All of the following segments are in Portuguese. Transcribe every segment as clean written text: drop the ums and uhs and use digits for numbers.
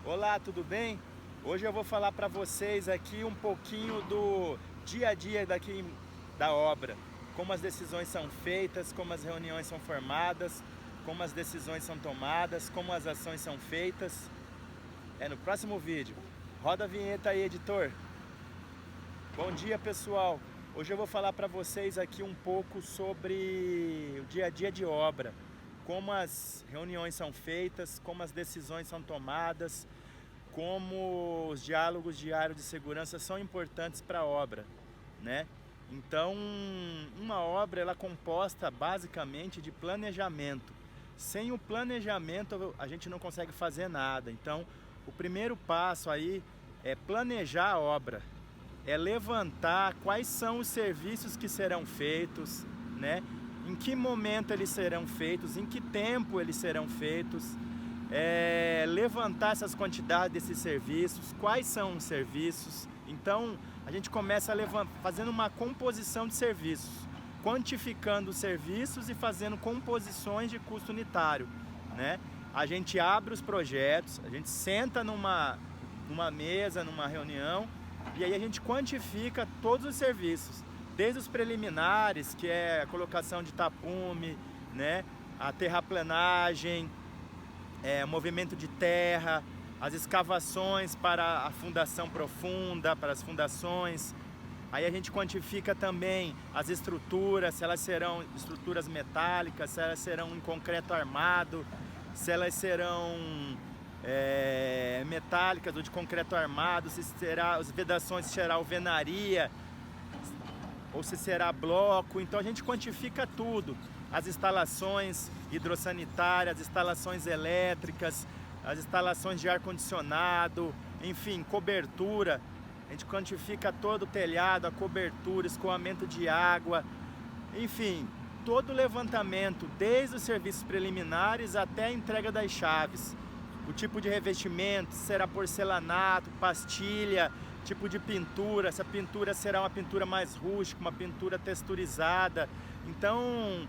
Olá, tudo bem? Hoje eu vou falar para vocês aqui um pouquinho do dia a dia daqui da obra, como as decisões são feitas, como as reuniões são formadas, como as decisões são tomadas, como as ações são feitas. É no próximo vídeo. Roda a vinheta aí, editor. Bom dia, pessoal. Hoje eu vou falar para vocês aqui um pouco sobre o dia a dia de obra, como as reuniões são feitas, como as decisões são tomadas, como os diálogos diários de segurança são importantes para a obra, né? Então, uma obra ela é composta basicamente de planejamento. Sem o planejamento a gente não consegue fazer nada. Então, o primeiro passo aí é planejar a obra, é levantar quais são os serviços que serão feitos, né? Em que momento eles serão feitos, em que tempo eles serão feitos, levantar essas quantidades desses serviços, quais são os serviços. Então a gente começa fazendo uma composição de serviços, quantificando os serviços e fazendo composições de custo unitário, né? A gente abre os projetos, a gente senta numa mesa, numa reunião, e aí a gente quantifica todos os serviços, desde os preliminares, que é a colocação de tapume, né, a terraplenagem, movimento de terra, as escavações para a fundação profunda, para as fundações. Aí a gente quantifica também as estruturas, se elas serão estruturas metálicas, se elas serão em concreto armado, se elas serão metálicas ou de concreto armado, se será as vedações, se será alvenaria ou se será bloco. Então a gente quantifica tudo, as instalações hidrossanitárias, as instalações elétricas, as instalações de ar-condicionado, enfim, cobertura. A gente quantifica todo o telhado, a cobertura, escoamento de água, enfim, todo o levantamento, desde os serviços preliminares até a entrega das chaves. O tipo de revestimento, se será porcelanato, pastilha, tipo de pintura, essa pintura será uma pintura mais rústica, uma pintura texturizada. Então,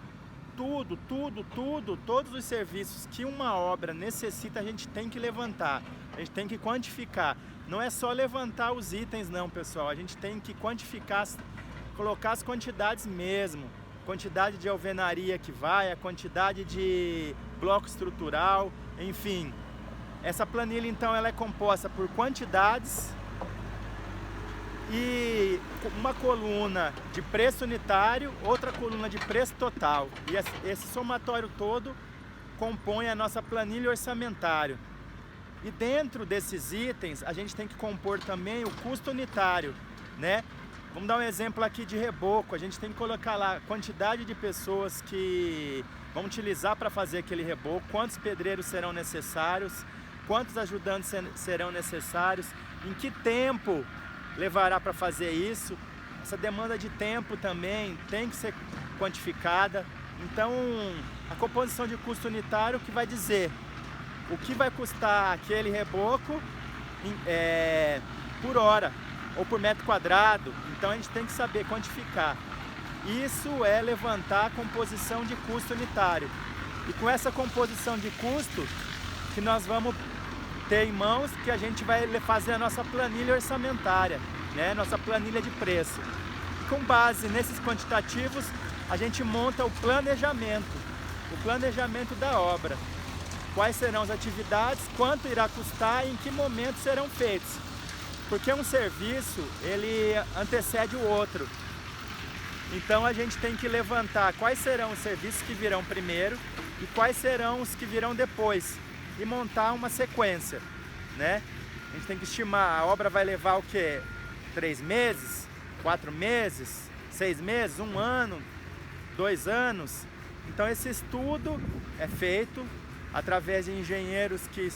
todos os serviços que uma obra necessita, a gente tem que levantar, a gente tem que quantificar. Não é só levantar os itens não, pessoal, a gente tem que quantificar, colocar as quantidades mesmo. Quantidade de alvenaria que vai, a quantidade de bloco estrutural, enfim. Essa planilha então ela é composta por quantidades e uma coluna de preço unitário, outra coluna de preço total. E esse somatório todo compõe a nossa planilha orçamentária. E dentro desses itens a gente tem que compor também o custo unitário, né? Vamos dar um exemplo aqui de reboco. A gente tem que colocar lá a quantidade de pessoas que vão utilizar para fazer aquele reboco, quantos pedreiros serão necessários, quantos ajudantes serão necessários, em que tempo levará para fazer isso. Essa demanda de tempo também tem que ser quantificada. Então, a composição de custo unitário que vai dizer o que vai custar aquele reboco por hora ou por metro quadrado. Então a gente tem que saber quantificar. Isso é levantar a composição de custo unitário. E com essa composição de custo que nós vamos ter em mãos, que a gente vai fazer a nossa planilha orçamentária, né? Nossa planilha de preço. E com base nesses quantitativos, a gente monta o planejamento da obra. Quais serão as atividades, quanto irá custar e em que momento serão feitos. Porque um serviço, ele antecede o outro. Então a gente tem que levantar quais serão os serviços que virão primeiro e quais serão os que virão depois. E montar uma sequência, né? A gente tem que estimar, a obra vai levar o quê? 3 meses? 4 meses? 6 meses? 1 ano? 2 anos? Então esse estudo é feito através de engenheiros que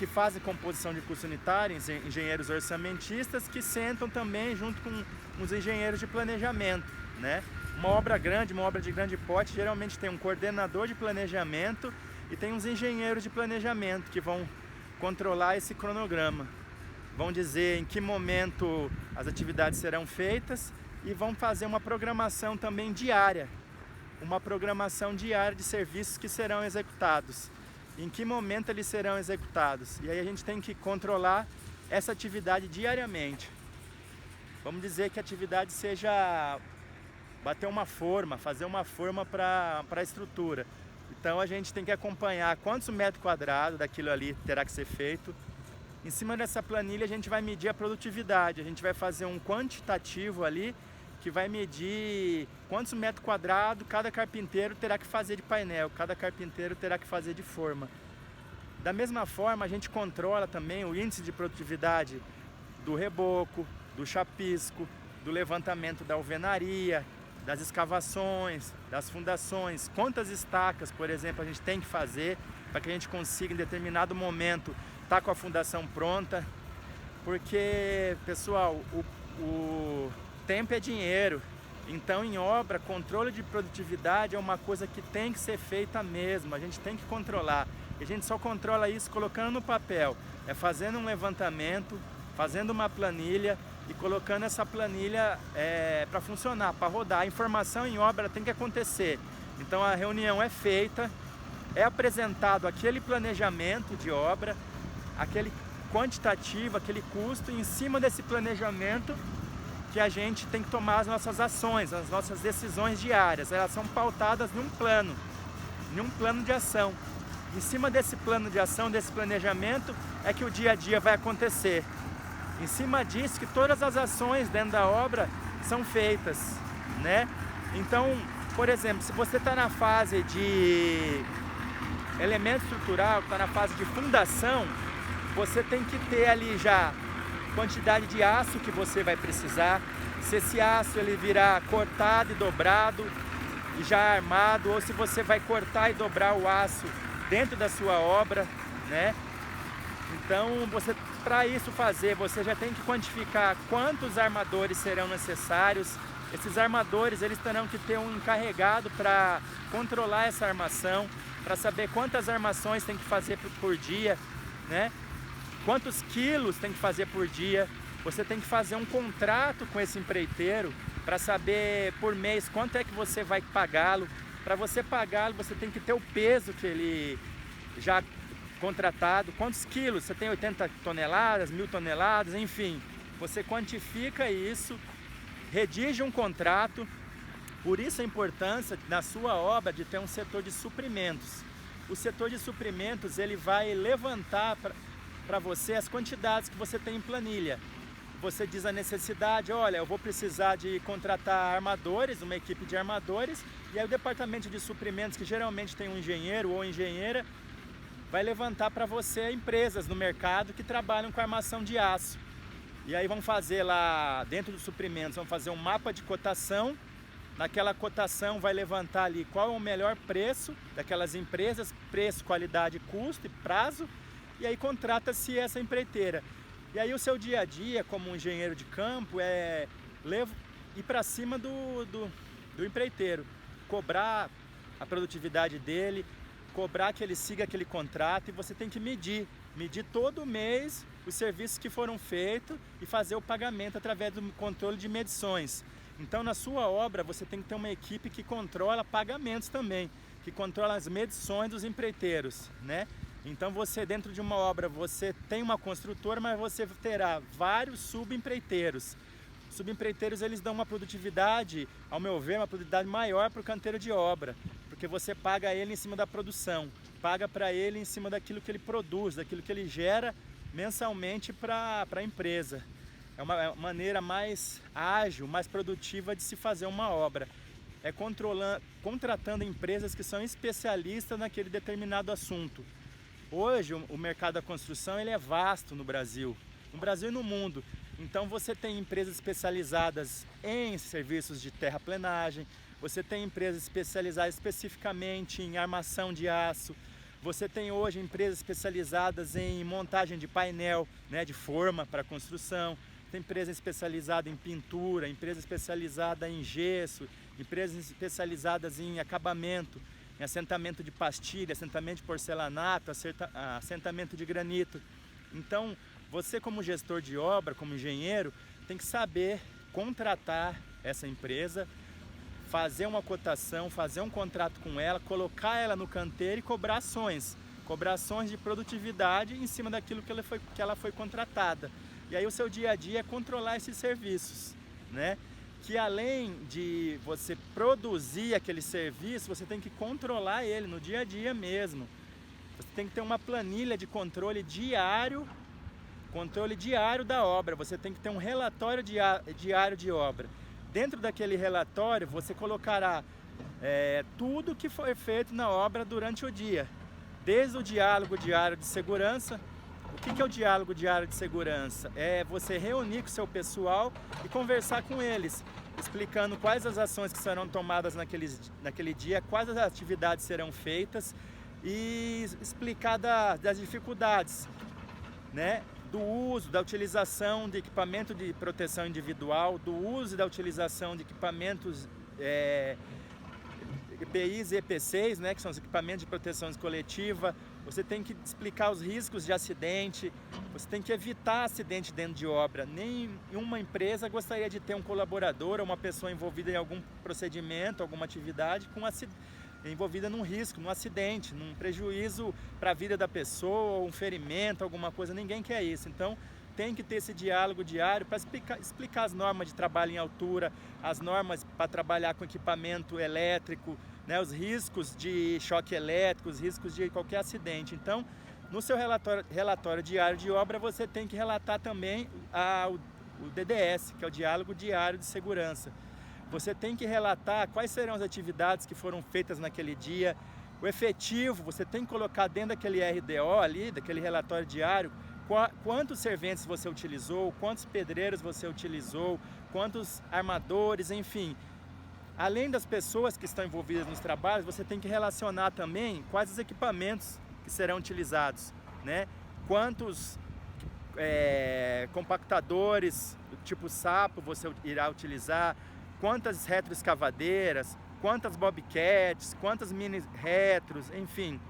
fazem composição de custo unitário, engenheiros orçamentistas que sentam também junto com os engenheiros de planejamento, né? Uma obra grande, uma obra de grande porte, geralmente tem um coordenador de planejamento e tem uns engenheiros de planejamento que vão controlar esse cronograma. Vão dizer em que momento as atividades serão feitas e vão fazer uma programação também diária. Uma programação diária de serviços que serão executados. em que momento eles serão executados. E aí a gente tem que controlar essa atividade diariamente. Vamos dizer que a atividade seja bater uma forma, fazer uma forma para a estrutura. Então a gente tem que acompanhar quantos metros quadrados daquilo ali terá que ser feito. Em cima dessa planilha a gente vai medir a produtividade, a gente vai fazer um quantitativo ali que vai medir quantos metros quadrados cada carpinteiro terá que fazer de painel, cada carpinteiro terá que fazer de forma. Da mesma forma a gente controla também o índice de produtividade do reboco, do chapisco, do levantamento da alvenaria, das escavações, das fundações, quantas estacas, por exemplo, a gente tem que fazer para que a gente consiga em determinado momento estar com a fundação pronta, porque, pessoal, o tempo é dinheiro, então em obra, controle de produtividade é uma coisa que tem que ser feita mesmo, a gente tem que controlar, e a gente só controla isso colocando no papel, fazendo um levantamento, fazendo uma planilha, e colocando essa planilha para funcionar, para rodar. A informação em obra tem que acontecer. Então a reunião é feita, é apresentado aquele planejamento de obra, aquele quantitativo, aquele custo, e em cima desse planejamento que a gente tem que tomar as nossas ações, as nossas decisões diárias. Elas são pautadas num plano de ação. Em cima desse plano de ação, desse planejamento, é que o dia a dia vai acontecer. Em cima disso que todas as ações dentro da obra são feitas, né? Então, por exemplo, se você está na fase de elemento estrutural, está na fase de fundação, você tem que ter ali já quantidade de aço que você vai precisar, se esse aço ele virá cortado e dobrado e já armado, ou se você vai cortar e dobrar o aço dentro da sua obra, né? Então, para isso fazer, você já tem que quantificar quantos armadores serão necessários. Esses armadores, eles terão que ter um encarregado para controlar essa armação, para saber quantas armações tem que fazer por dia, né? Quantos quilos tem que fazer por dia. Você tem que fazer um contrato com esse empreiteiro para saber por mês quanto é que você vai pagá-lo. Para você pagá-lo, você tem que ter o peso que ele já contratado, quantos quilos, você tem 80 toneladas, 1000 toneladas, enfim, você quantifica isso, redige um contrato. Por isso a importância na sua obra de ter um setor de suprimentos. O setor de suprimentos, ele vai levantar para você as quantidades que você tem em planilha. Você diz a necessidade, olha, eu vou precisar de contratar armadores, uma equipe de armadores, e aí o departamento de suprimentos, que geralmente tem um engenheiro ou engenheira, vai levantar para você empresas no mercado que trabalham com armação de aço. E aí vão fazer lá, dentro dos suprimentos, vão fazer um mapa de cotação. Naquela cotação vai levantar ali qual é o melhor preço daquelas empresas, preço, qualidade, custo e prazo. E aí contrata-se essa empreiteira. E aí o seu dia a dia, como um engenheiro de campo, é ir para cima do empreiteiro. Cobrar a produtividade dele, cobrar que ele siga aquele contrato, e você tem que medir todo mês os serviços que foram feitos e fazer o pagamento através do controle de medições. Então na sua obra você tem que ter uma equipe que controla pagamentos também, que controla as medições dos empreiteiros, né? Então você, dentro de uma obra, você tem uma construtora, mas você terá vários subempreiteiros. Subempreiteiros, eles dão uma produtividade, ao meu ver, uma produtividade maior para o canteiro de obra, porque você paga ele em cima da produção, paga para ele em cima daquilo que ele produz, daquilo que ele gera mensalmente para a empresa. É uma maneira mais ágil, mais produtiva de se fazer uma obra. É contratando empresas que são especialistas naquele determinado assunto. Hoje o mercado da construção ele é vasto no Brasil e no mundo. Então você tem empresas especializadas em serviços de terraplenagem, você tem empresas especializadas especificamente em armação de aço, você tem hoje empresas especializadas em montagem de painel, né, de forma para construção, tem empresa especializada em pintura, empresa especializada em gesso, empresas especializadas em acabamento, em assentamento de pastilha, assentamento de porcelanato, assentamento de granito. Então, você como gestor de obra, como engenheiro, tem que saber contratar essa empresa, fazer uma cotação, fazer um contrato com ela, colocar ela no canteiro e cobrar ações. cobrações de produtividade em cima daquilo que ela foi contratada. E aí o seu dia a dia é controlar esses serviços, né? Que além de você produzir aquele serviço, você tem que controlar ele no dia a dia mesmo. Você tem que ter uma planilha de controle diário da obra. Você tem que ter um relatório diário de obra. Dentro daquele relatório, você colocará tudo que foi feito na obra durante o dia. Desde o diálogo diário de segurança. O que é o diálogo diário de segurança? É você reunir com o seu pessoal e conversar com eles, explicando quais as ações que serão tomadas naquele dia, quais as atividades serão feitas e explicar das dificuldades, né? Do uso, da utilização de equipamento de proteção individual, do uso e da utilização de equipamentos EPIs e EPCs, né, que são os equipamentos de proteção coletiva. Você tem que explicar os riscos de acidente, você tem que evitar acidente dentro de obra. Nenhuma empresa gostaria de ter um colaborador ou uma pessoa envolvida em algum procedimento, alguma atividade, envolvida num risco, num acidente, num prejuízo para a vida da pessoa, um ferimento, alguma coisa. Ninguém quer isso. Então, tem que ter esse diálogo diário para explicar as normas de trabalho em altura, as normas para trabalhar com equipamento elétrico, né, os riscos de choque elétrico, os riscos de qualquer acidente. Então, no seu relatório diário de obra, você tem que relatar também o DDS, que é o Diálogo Diário de Segurança. Você tem que relatar quais serão as atividades que foram feitas naquele dia, o efetivo, você tem que colocar dentro daquele RDO ali, daquele relatório diário, quantos serventes você utilizou, quantos pedreiros você utilizou, quantos armadores, enfim. Além das pessoas que estão envolvidas nos trabalhos, você tem que relacionar também quais os equipamentos que serão utilizados, né? Quantos compactadores do tipo sapo você irá utilizar, quantas retroescavadeiras, quantas bobcats, quantas mini retros, enfim.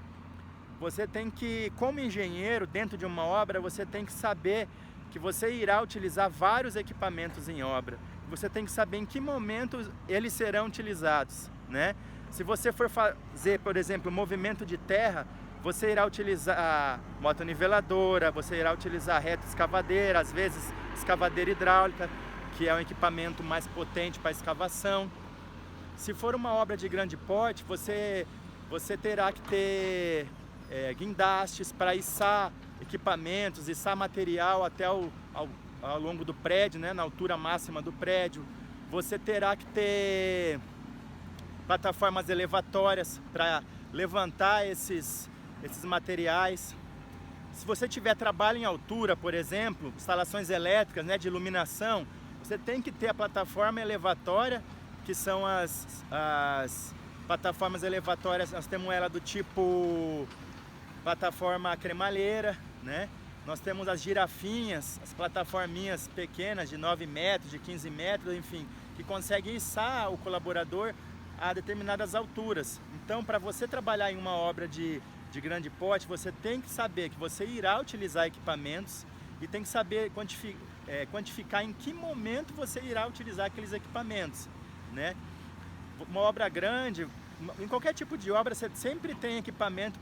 Você tem que, como engenheiro, dentro de uma obra, você tem que saber que você irá utilizar vários equipamentos em obra. Você tem que saber em que momento eles serão utilizados, né? Se você for fazer, por exemplo, movimento de terra, você irá utilizar motoniveladora, você irá utilizar retroescavadeira, às vezes escavadeira hidráulica, que é um equipamento mais potente para escavação. Se for uma obra de grande porte, você terá que ter guindastes para içar equipamentos, içar material até ao longo do prédio, né, na altura máxima do prédio. Você terá que ter plataformas elevatórias para levantar esses materiais. Se você tiver trabalho em altura, por exemplo, instalações elétricas, né, de iluminação, você tem que ter a plataforma elevatória, que são as plataformas elevatórias. Nós temos ela do tipo plataforma cremalheira, né? Nós temos as girafinhas, as plataforminhas pequenas de 9 metros, de 15 metros, enfim, que conseguem içar o colaborador a determinadas alturas. Então, para você trabalhar em uma obra de grande porte, você tem que saber que você irá utilizar equipamentos e tem que saber quantificar em que momento você irá utilizar aqueles equipamentos, né? Uma obra grande, em qualquer tipo de obra, você sempre tem equipamento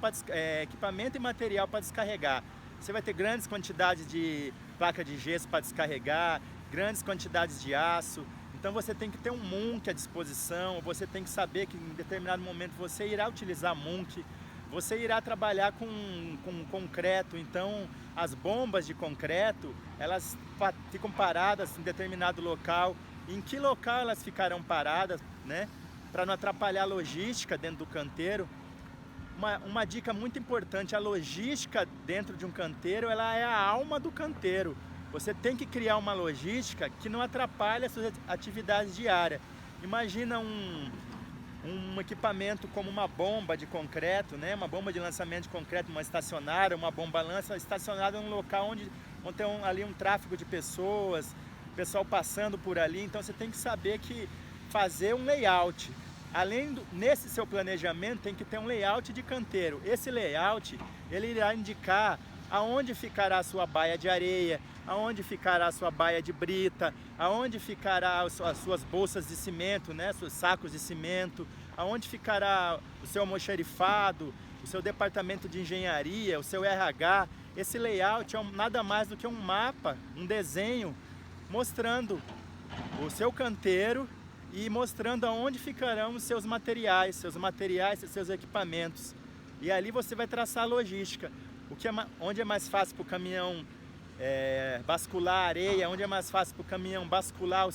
e material para descarregar. Você vai ter grandes quantidades de placa de gesso para descarregar, grandes quantidades de aço. Então você tem que ter um MUNC à disposição, você tem que saber que em determinado momento você irá utilizar MUNC, você irá trabalhar com concreto. Então as bombas de concreto, elas ficam paradas em determinado local. Em que local elas ficarão paradas, né? Para não atrapalhar a logística dentro do canteiro. Uma dica muito importante: a logística dentro de um canteiro, ela é a alma do canteiro. Você tem que criar uma logística que não atrapalhe as suas atividades diárias. Imagina um equipamento como uma bomba de concreto, né? Uma bomba de lançamento de concreto, uma estacionária, uma bomba-lança estacionada num local onde tem ali um tráfego de pessoas, pessoal passando por ali. Então você tem que saber que fazer um layout. Nesse seu planejamento tem que ter um layout de canteiro. Esse layout, ele irá indicar aonde ficará a sua baia de areia, aonde ficará a sua baia de brita, aonde ficará as suas bolsas de cimento, né, seus sacos de cimento, aonde ficará o seu almoxarifado, o seu departamento de engenharia, o seu RH. Esse layout é nada mais do que um mapa, um desenho, mostrando o seu canteiro e mostrando aonde ficarão os seus materiais e seus equipamentos. E ali você vai traçar a logística. Onde é mais fácil para o caminhão bascular a areia, onde é mais fácil para o caminhão bascular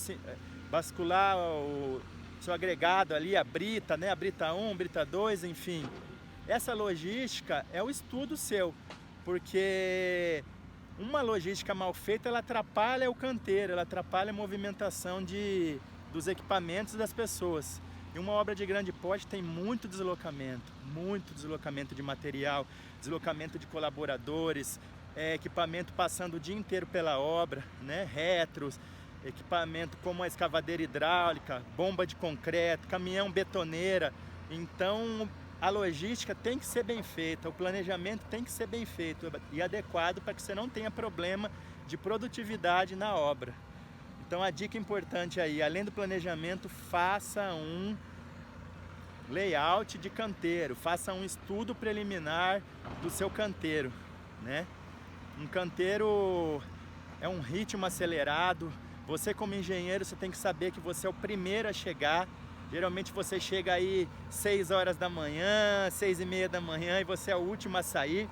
o seu agregado ali, a brita, né? A brita 1, brita 2, enfim. Essa logística é o estudo seu, porque uma logística mal feita, ela atrapalha o canteiro, ela atrapalha a movimentação dos equipamentos das pessoas. E uma obra de grande porte tem muito deslocamento de material, deslocamento de colaboradores, equipamento passando o dia inteiro pela obra, né? Retros, equipamento como a escavadeira hidráulica, bomba de concreto, caminhão betoneira. Então a logística tem que ser bem feita, o planejamento tem que ser bem feito e adequado para que você não tenha problema de produtividade na obra. Então a dica importante aí, além do planejamento, faça um layout de canteiro, faça um estudo preliminar do seu canteiro, né? Um canteiro é um ritmo acelerado. Você como engenheiro, você tem que saber que você é o primeiro a chegar. Geralmente você chega aí 6 horas da manhã, 6h30 da manhã e você é o último a sair.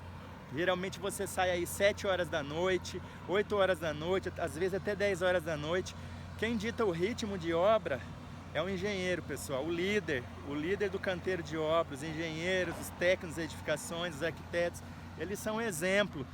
Geralmente você sai aí 7 horas da noite, 8 horas da noite, às vezes até 10 horas da noite. Quem dita o ritmo de obra é o engenheiro, pessoal, o líder do canteiro de obras, os engenheiros, os técnicos de edificações, os arquitetos, eles são exemplo,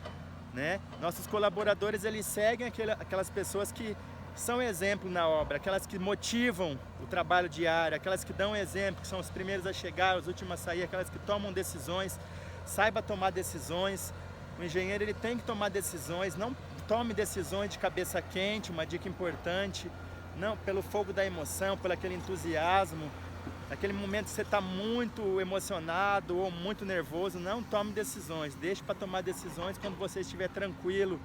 né? Nossos colaboradores, eles seguem aquelas pessoas que são exemplo na obra, aquelas que motivam o trabalho diário, aquelas que dão exemplo, que são os primeiros a chegar, os últimos a sair, aquelas que tomam decisões. Saiba tomar decisões. O engenheiro, ele tem que tomar decisões. Não tome decisões de cabeça quente, uma dica importante. Não pelo fogo da emoção, pelo aquele entusiasmo. Naquele momento que você está muito emocionado ou muito nervoso, não tome decisões. Deixe para tomar decisões quando você estiver tranquilo,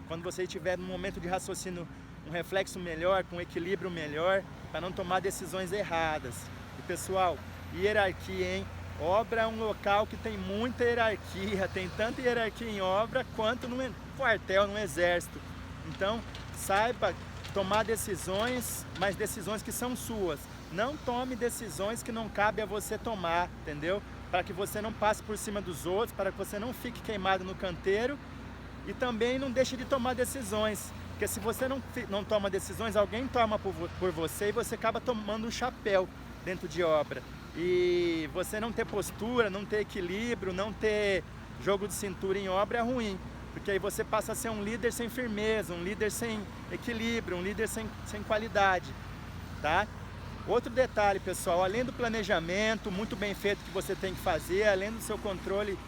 quando você estiver num momento de raciocínio, um reflexo melhor, com um equilíbrio melhor, para não tomar decisões erradas. E pessoal, hierarquia, hein? Obra é um local que tem muita hierarquia, tem tanta hierarquia em obra quanto no quartel, no exército. Então, saiba tomar decisões, mas decisões que são suas. Não tome decisões que não cabe a você tomar, entendeu? Para que você não passe por cima dos outros, para que você não fique queimado no canteiro e também não deixe de tomar decisões. Porque se você não toma decisões, alguém toma por você e você acaba tomando um chapéu dentro de obra. E você não ter postura, não ter equilíbrio, não ter jogo de cintura em obra é ruim. Porque aí você passa a ser um líder sem firmeza, um líder sem equilíbrio, um líder sem qualidade, tá? Outro detalhe, pessoal, além do planejamento muito bem feito que você tem que fazer, além do seu controle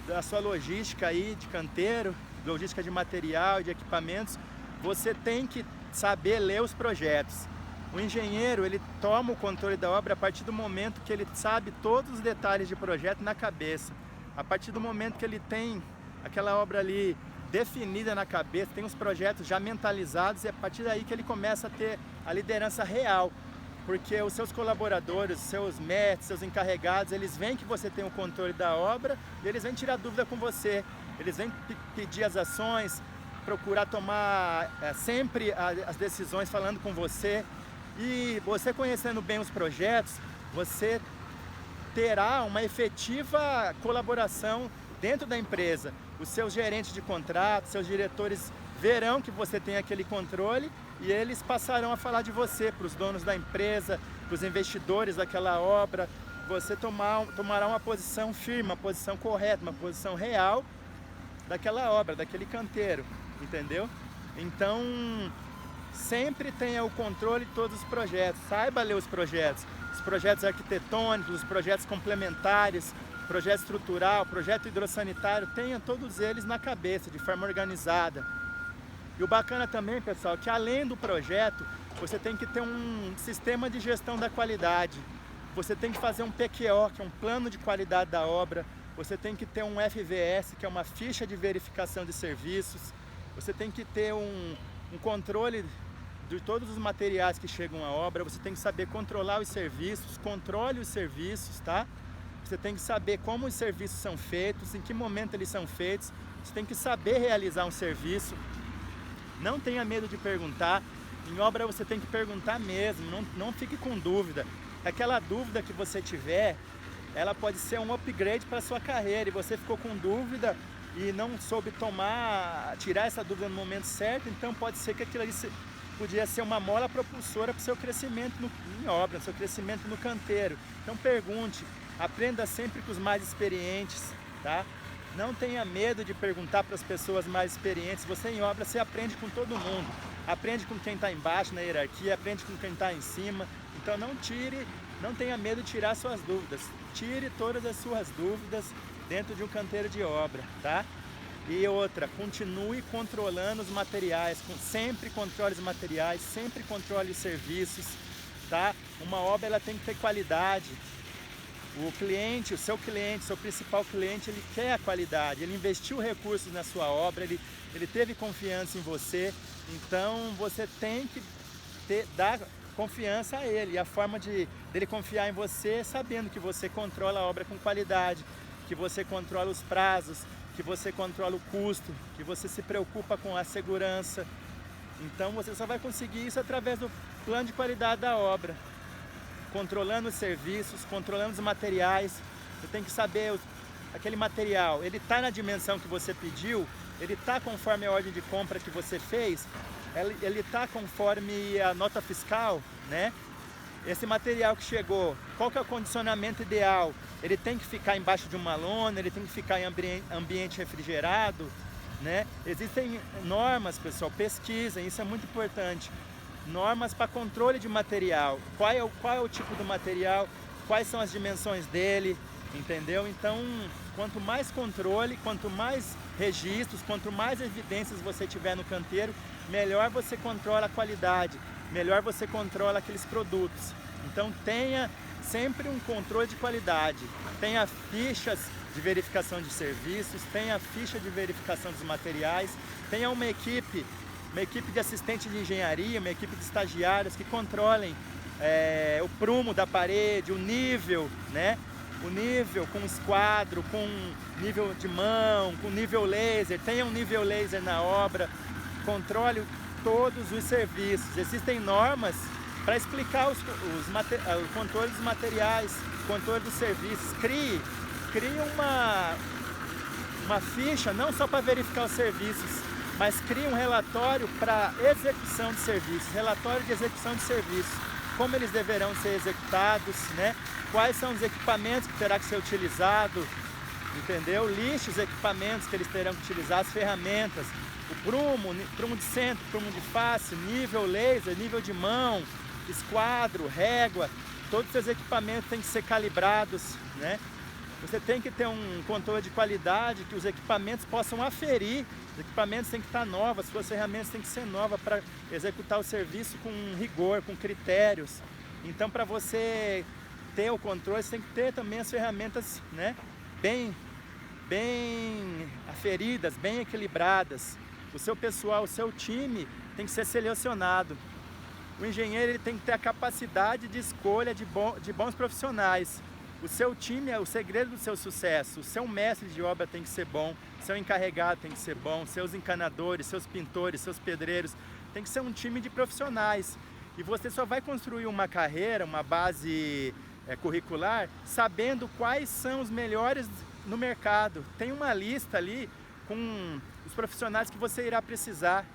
da sua logística aí de canteiro, logística de material, de equipamentos, você tem que saber ler os projetos. O engenheiro, ele toma o controle da obra a partir do momento que ele sabe todos os detalhes de projeto na cabeça. A partir do momento que ele tem aquela obra ali definida na cabeça, tem os projetos já mentalizados, e é a partir daí que ele começa a ter a liderança real. Porque os seus colaboradores, os seus mestres, seus encarregados, eles veem que você tem o controle da obra e eles vêm tirar dúvida com você. Eles vêm pedir as ações, procurar tomar sempre as decisões falando com você. E você conhecendo bem os projetos, você terá uma efetiva colaboração dentro da empresa. Os seus gerentes de contrato, seus diretores verão que você tem aquele controle e eles passarão a falar de você para os donos da empresa, para os investidores daquela obra. Você tomará uma posição firme, uma posição correta, uma posição real daquela obra, daquele canteiro, entendeu? Então, sempre tenha o controle de todos os projetos, saiba ler os projetos arquitetônicos, os projetos complementares, projeto estrutural, projeto hidrossanitário, tenha todos eles na cabeça, de forma organizada. E o bacana também, pessoal, que além do projeto, você tem que ter um sistema de gestão da qualidade. Você tem que fazer um PQO, que é um plano de qualidade da obra. Você tem que ter um FVS, que é uma ficha de verificação de serviços. Você tem que ter um controle de todos os materiais que chegam à obra. Você tem que saber controlar os serviços, controle os serviços, tá? você tem que saber como os serviços são feitos, em que momento eles são feitos, você tem que saber realizar um serviço. Não tenha medo de perguntar, em obra você tem que perguntar mesmo, não fique com dúvida. Aquela dúvida que você tiver, ela pode ser um upgrade para a sua carreira, e você ficou com dúvida e não soube tirar essa dúvida no momento certo, então pode ser que aquilo ali podia ser uma mola propulsora para o seu crescimento em obra, seu crescimento no canteiro. Então pergunte, aprenda sempre com os mais experientes, tá? Não tenha medo de perguntar para as pessoas mais experientes. Você em obra, você aprende com todo mundo. Aprende com quem está embaixo na hierarquia, aprende com quem está em cima. Então não tenha medo de tirar suas dúvidas. Tire todas as suas dúvidas dentro de um canteiro de obra, tá? E outra, continue controlando os materiais, sempre controle os materiais, sempre controle os serviços, tá? Uma obra ela tem que ter qualidade. O cliente, seu principal cliente, ele quer a qualidade, ele investiu recursos na sua obra, ele teve confiança em você, então você tem que dar confiança a ele. E a forma dele confiar em você é sabendo que você controla a obra com qualidade, que você controla os prazos, que você controla o custo, que você se preocupa com a segurança. Então você só vai conseguir isso através do plano de qualidade da obra. Controlando os serviços, controlando os materiais. Você tem que saber aquele material, ele está na dimensão que você pediu, ele está conforme a ordem de compra que você fez, ele está conforme a nota fiscal, né? Esse material que chegou, qual que é o condicionamento ideal? Ele tem que ficar embaixo de uma lona, ele tem que ficar em ambiente refrigerado, né? Existem normas, pessoal, pesquisem, isso é muito importante. Normas para controle de material, qual é o tipo do material, quais são as dimensões dele, entendeu? Então, quanto mais controle, quanto mais registros, quanto mais evidências você tiver no canteiro, melhor você controla a qualidade, melhor você controla aqueles produtos. Então tenha sempre um controle de qualidade, tenha fichas de verificação de serviços, tenha ficha de verificação dos materiais, tenha uma equipe de assistente de engenharia, uma equipe de estagiários que controlem o prumo da parede, o nível, né? O nível com esquadro, com nível de mão, com nível laser, tenha um nível laser na obra, controle todos os serviços. Existem normas para explicar o controle dos materiais, controle dos serviços. Crie uma ficha não só para verificar os serviços, mas crie um relatório para execução de serviços, relatório de execução de serviços, como eles deverão ser executados, né? Quais são os equipamentos que terá que ser utilizado, entendeu? Liste os equipamentos que eles terão que utilizar, as ferramentas, o prumo de centro, prumo de face, nível laser, nível de mão, esquadro, régua, todos os seus equipamentos têm que ser calibrados, né? Você tem que ter um controle de qualidade, que os equipamentos possam aferir, os equipamentos têm que estar novos, as suas ferramentas têm que ser novas para executar o serviço com rigor, com critérios. Então, para você ter o controle, você tem que ter também as ferramentas, né, bem aferidas, bem equilibradas. O seu pessoal, o seu time tem que ser selecionado. O engenheiro ele tem que ter a capacidade de escolha de bons profissionais. O seu time é o segredo do seu sucesso. O seu mestre de obra tem que ser bom, seu encarregado tem que ser bom, seus encanadores, seus pintores, seus pedreiros, tem que ser um time de profissionais. E você só vai construir uma carreira, uma base curricular, sabendo quais são os melhores no mercado. Tem uma lista ali com os profissionais que você irá precisar,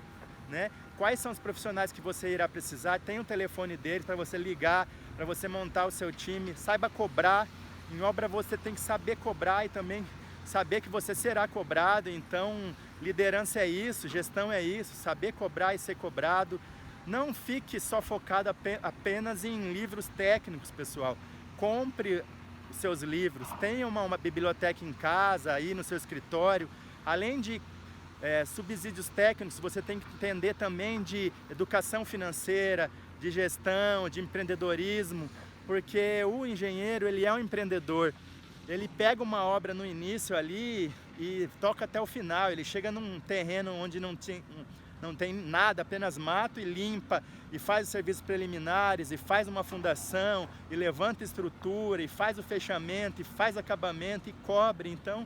né? Quais são os profissionais que você irá precisar, tem o telefone deles para você ligar, para você montar o seu time, saiba cobrar. Em obra você tem que saber cobrar e também saber que você será cobrado. Então liderança é isso, gestão é isso, saber cobrar e ser cobrado. Não fique só focado apenas em livros técnicos, pessoal. Compre os seus livros, tenha uma biblioteca em casa, aí no seu escritório. Além de subsídios técnicos, você tem que entender também de educação financeira, de gestão, de empreendedorismo, porque o engenheiro ele é um empreendedor. Ele pega uma obra no início ali e toca até o final. Ele chega num terreno onde não não tem nada, apenas mato e limpa, e faz os serviços preliminares, e faz uma fundação, e levanta estrutura, e faz o fechamento, e faz acabamento, e cobre. Então,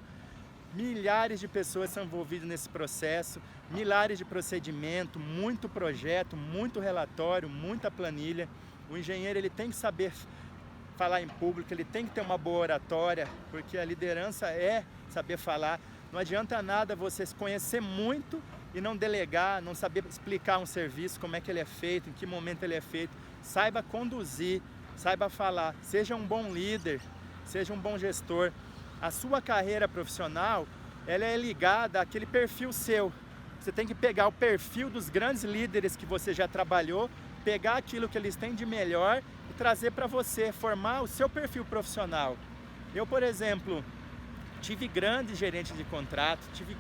milhares de pessoas são envolvidas nesse processo, milhares de procedimentos, muito projeto, muito relatório, muita planilha. O engenheiro ele tem que saber falar em público, ele tem que ter uma boa oratória, porque a liderança é saber falar. Não adianta nada você se conhecer muito e não delegar, não saber explicar um serviço, como é que ele é feito, em que momento ele é feito. Saiba conduzir, saiba falar, seja um bom líder, seja um bom gestor. A sua carreira profissional, ela é ligada àquele perfil seu. Você tem que pegar o perfil dos grandes líderes que você já trabalhou, pegar aquilo que eles têm de melhor e trazer para você, formar o seu perfil profissional. Eu, por exemplo, tive grandes gerentes de contrato, tive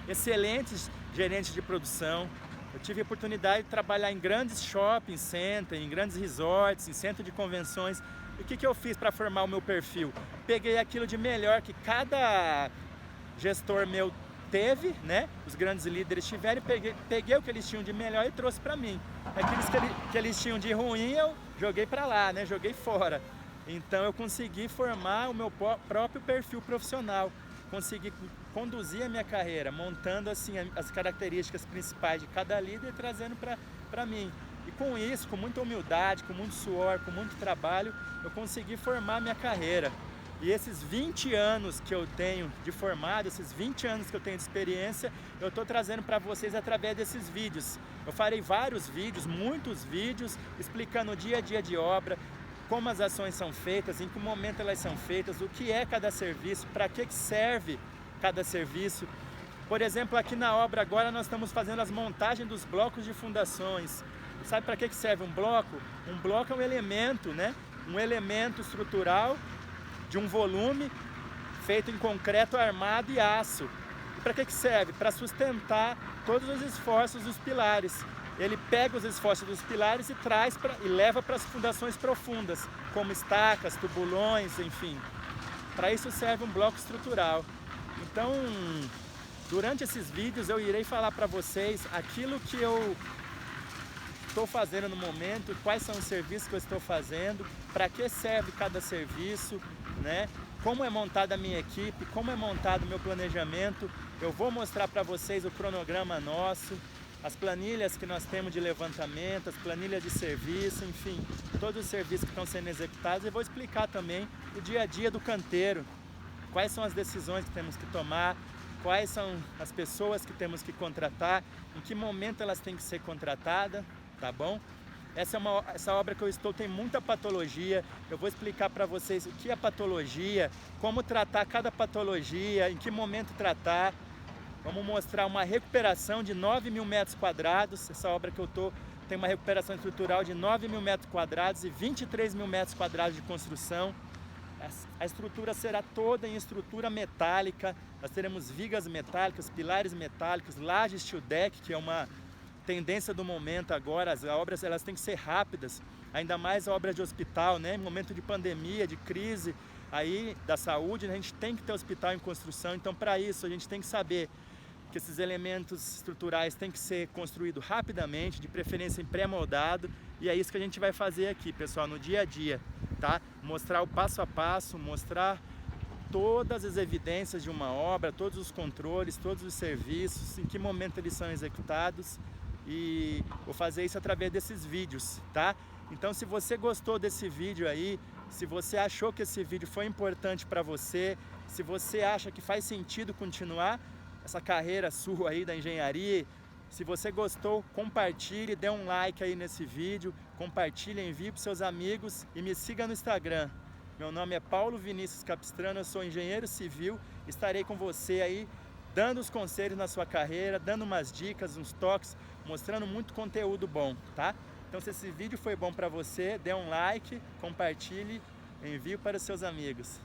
excelentes gerentes de produção, eu tive a oportunidade de trabalhar em grandes shopping centers, em grandes resorts, em centro de convenções. E o que eu fiz para formar o meu perfil? Peguei aquilo de melhor que cada gestor meu teve, né? Os grandes líderes tiveram, peguei o que eles tinham de melhor e trouxe para mim. Aqueles que eles tinham de ruim eu joguei para lá, né? Joguei fora. Então eu consegui formar o meu próprio perfil profissional, consegui conduzir a minha carreira, montando assim as características principais de cada líder e trazendo para mim. E com isso, com muita humildade, com muito suor, com muito trabalho, eu consegui formar a minha carreira. E esses 20 anos que eu tenho de formado, esses 20 anos que eu tenho de experiência, eu estou trazendo para vocês através desses vídeos. Eu farei vários vídeos, muitos vídeos, explicando o dia a dia de obra, como as ações são feitas, em que momento elas são feitas, o que é cada serviço, para que serve cada serviço. Por exemplo, aqui na obra agora nós estamos fazendo as montagens dos blocos de fundações. Sabe para que serve um bloco? Um bloco é um elemento, né? Um elemento estrutural de um volume feito em concreto armado e aço. E para que serve? Para sustentar todos os esforços dos pilares. Ele pega os esforços dos pilares e leva para as fundações profundas, como estacas, tubulões, enfim. Para isso serve um bloco estrutural. Então, durante esses vídeos eu irei falar para vocês aquilo que eu estou fazendo no momento, quais são os serviços que eu estou fazendo, para que serve cada serviço, né? Como é montada a minha equipe, como é montado o meu planejamento. Eu vou mostrar para vocês o cronograma nosso, as planilhas que nós temos de levantamento, as planilhas de serviço, enfim, todos os serviços que estão sendo executados. E vou explicar também o dia a dia do canteiro, quais são as decisões que temos que tomar, quais são as pessoas que temos que contratar, em que momento elas têm que ser contratadas, tá bom? Essa obra que eu estou tem muita patologia, eu vou explicar para vocês o que é patologia, como tratar cada patologia, em que momento tratar. Vamos mostrar uma recuperação de 9.000 metros quadrados, essa obra que eu estou tem uma recuperação estrutural de 9.000 metros quadrados e 23.000 metros quadrados de construção. A estrutura será toda em estrutura metálica, nós teremos vigas metálicas, pilares metálicos, laje steel deck, que é uma tendência do momento agora. As obras elas têm que ser rápidas, ainda mais obras de hospital, né? Em momento de pandemia, de crise aí da saúde, a gente tem que ter hospital em construção. Então, para isso, a gente tem que saber que esses elementos estruturais têm que ser construídos rapidamente, de preferência em pré-moldado, e é isso que a gente vai fazer aqui, pessoal, no dia a dia, tá? Mostrar o passo a passo, mostrar todas as evidências de uma obra, todos os controles, todos os serviços, em que momento eles são executados, e vou fazer isso através desses vídeos, tá? Então, se você gostou desse vídeo aí, se você achou que esse vídeo foi importante para você, se você acha que faz sentido continuar essa carreira sua aí da engenharia, se você gostou, compartilhe, dê um like aí nesse vídeo, compartilhe, envie para seus amigos e me siga no Instagram. Meu nome é Paulo Vinícius Capistrano, eu sou engenheiro civil, estarei com você aí, dando os conselhos na sua carreira, dando umas dicas, uns toques, mostrando muito conteúdo bom, tá? Então, se esse vídeo foi bom para você, dê um like, compartilhe, envie para os seus amigos.